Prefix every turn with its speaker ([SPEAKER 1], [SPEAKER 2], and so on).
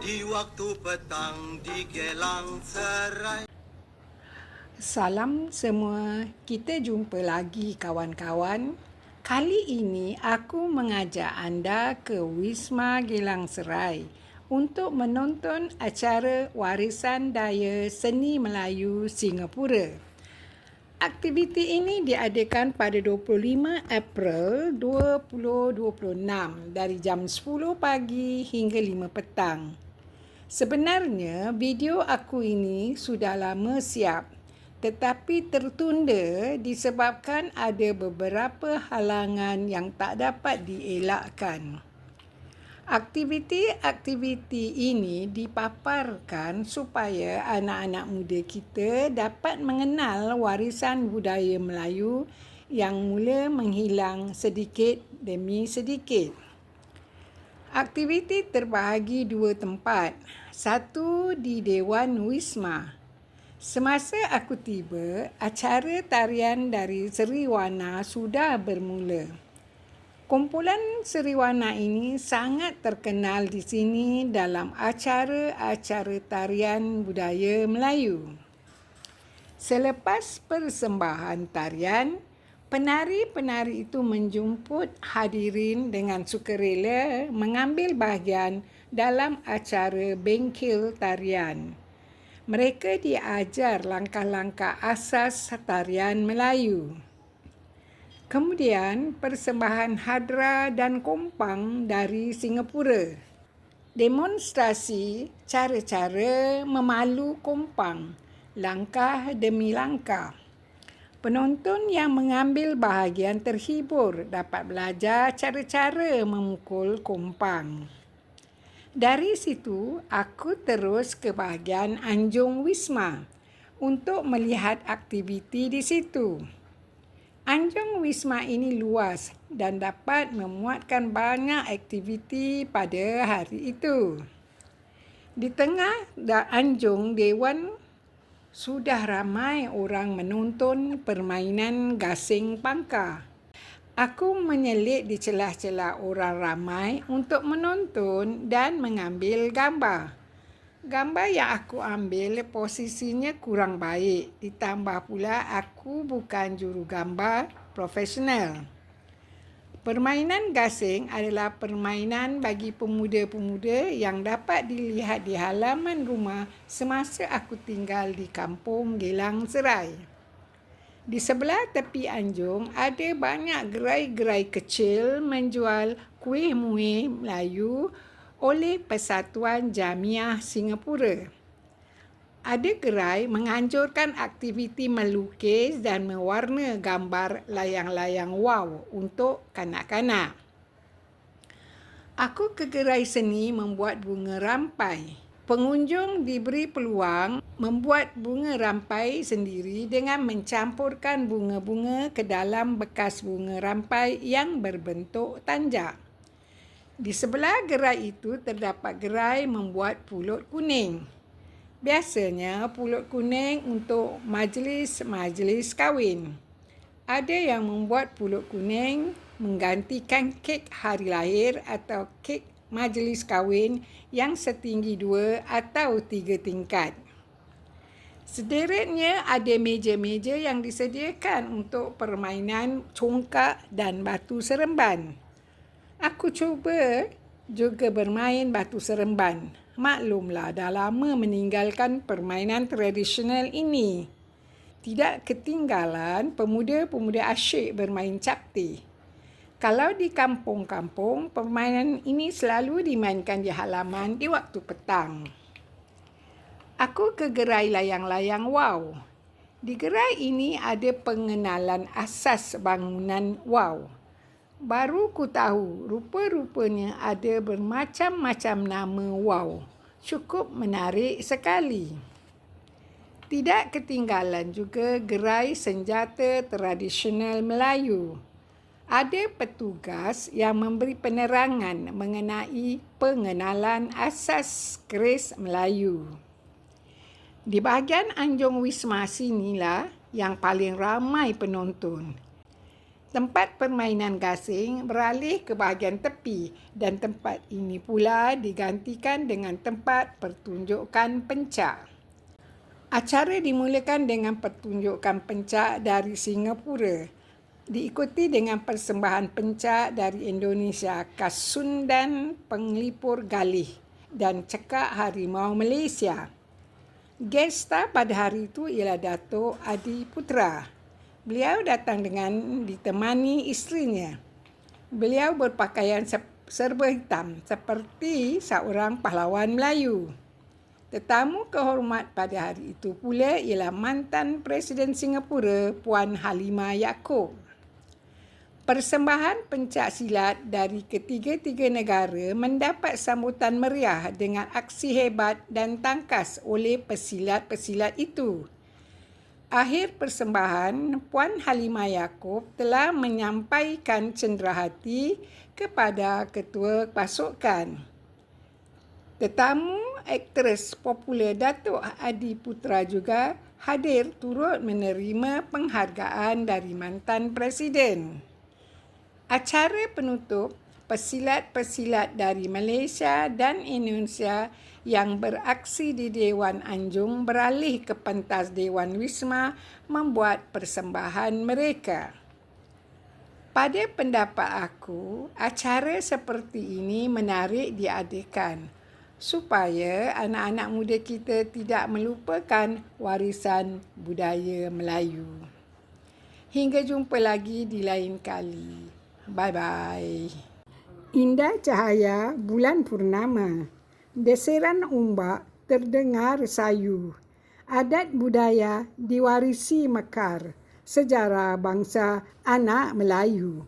[SPEAKER 1] di waktu petang di Gelang Serai.
[SPEAKER 2] Salam semua, kita jumpa lagi kawan-kawan. Kali ini aku mengajak anda ke Wisma Gelang Serai untuk menonton acara Warisan Daya Seni Melayu Singapura. Aktiviti ini diadakan pada 25 April 2026 dari jam 10 pagi hingga 5 petang. Sebenarnya video aku ini sudah lama siap, tetapi tertunda disebabkan ada beberapa halangan yang tak dapat dielakkan. Aktiviti-aktiviti ini dipaparkan supaya anak-anak muda kita dapat mengenal warisan budaya Melayu yang mula menghilang sedikit demi sedikit. Aktiviti terbahagi dua tempat. Satu di Dewan Wisma. Semasa aku tiba, acara tarian dari Seri Wana sudah bermula. Kumpulan Seri Wana ini sangat terkenal di sini dalam acara-acara tarian budaya Melayu. Selepas persembahan tarian, penari-penari itu menjemput hadirin dengan sukarela mengambil bahagian dalam acara bengkel tarian. Mereka diajar langkah-langkah asas tarian Melayu. Kemudian, persembahan hadra dan kompang dari Singapura. Demonstrasi cara-cara memalu kompang, langkah demi langkah. Penonton yang mengambil bahagian terhibur dapat belajar cara-cara memukul kompang. Dari situ, aku terus ke bahagian Anjung Wisma untuk melihat aktiviti di situ. Anjung Wisma ini luas dan dapat memuatkan banyak aktiviti pada hari itu. Di tengah Anjung Dewan, sudah ramai orang menonton permainan gasing pangkar. Aku menyelit di celah-celah orang ramai untuk menonton dan mengambil gambar. Gambar yang aku ambil posisinya kurang baik, ditambah pula aku bukan jurugambar profesional. Permainan gasing adalah permainan bagi pemuda-pemuda yang dapat dilihat di halaman rumah semasa aku tinggal di kampung Gelang Serai. Di sebelah tepi Anjung ada banyak gerai-gerai kecil menjual kuih muih Melayu oleh Persatuan Jamiah Singapura. Ada gerai menganjurkan aktiviti melukis dan mewarna gambar layang-layang wow untuk kanak-kanak. Aku ke gerai seni membuat bunga rampai. Pengunjung diberi peluang membuat bunga rampai sendiri dengan mencampurkan bunga-bunga ke dalam bekas bunga rampai yang berbentuk tanjak. Di sebelah gerai itu terdapat gerai membuat pulut kuning. Biasanya pulut kuning untuk majlis-majlis kahwin. Ada yang membuat pulut kuning menggantikan kek hari lahir atau kek majlis kahwin yang setinggi 2 atau 3 tingkat. Sederetnya ada meja-meja yang disediakan untuk permainan congkak dan batu seremban. Aku cuba juga bermain batu seremban. Maklumlah, dah lama meninggalkan permainan tradisional ini. Tidak ketinggalan pemuda-pemuda asyik bermain capti. Kalau di kampung-kampung, permainan ini selalu dimainkan di halaman di waktu petang. Aku ke gerai layang-layang wow. Di gerai ini ada pengenalan asas bangunan wow. Baru ku tahu, rupa-rupanya ada bermacam-macam nama wow. Cukup menarik sekali. Tidak ketinggalan juga gerai senjata tradisional Melayu. Ada petugas yang memberi penerangan mengenai pengenalan asas keris Melayu. Di bahagian Anjung Wisma sinilah yang paling ramai penonton. Tempat permainan gasing beralih ke bahagian tepi dan tempat ini pula digantikan dengan tempat pertunjukan pencak. Acara dimulakan dengan pertunjukan pencak dari Singapura, diikuti dengan persembahan pencak dari Indonesia, Kasundan Penglipur Galih dan Cekak Harimau Malaysia. Guest star pada hari itu ialah Dato' Adi Putra. Beliau datang dengan ditemani isterinya. Beliau berpakaian serba hitam seperti seorang pahlawan Melayu. Tetamu kehormat pada hari itu pula ialah mantan Presiden Singapura Puan Halimah Yaakob. Persembahan pencak silat dari ketiga-tiga negara mendapat sambutan meriah dengan aksi hebat dan tangkas oleh pesilat-pesilat itu. Akhir persembahan, Puan Halimah Yaakob telah menyampaikan cenderahati kepada ketua pasukan. Tetamu aktris popular Dato' Adi Putra juga hadir turut menerima penghargaan dari mantan Presiden. Acara penutup, pesilat-pesilat dari Malaysia dan Indonesia yang beraksi di Dewan Anjung beralih ke pentas Dewan Wisma membuat persembahan mereka. Pada pendapat aku, acara seperti ini menarik diadakan supaya anak-anak muda kita tidak melupakan warisan budaya Melayu. Hingga jumpa lagi di lain kali. Bye-bye. Indah cahaya bulan purnama. Deseran ombak terdengar sayu. Adat budaya diwarisi mekar. Sejarah bangsa anak Melayu.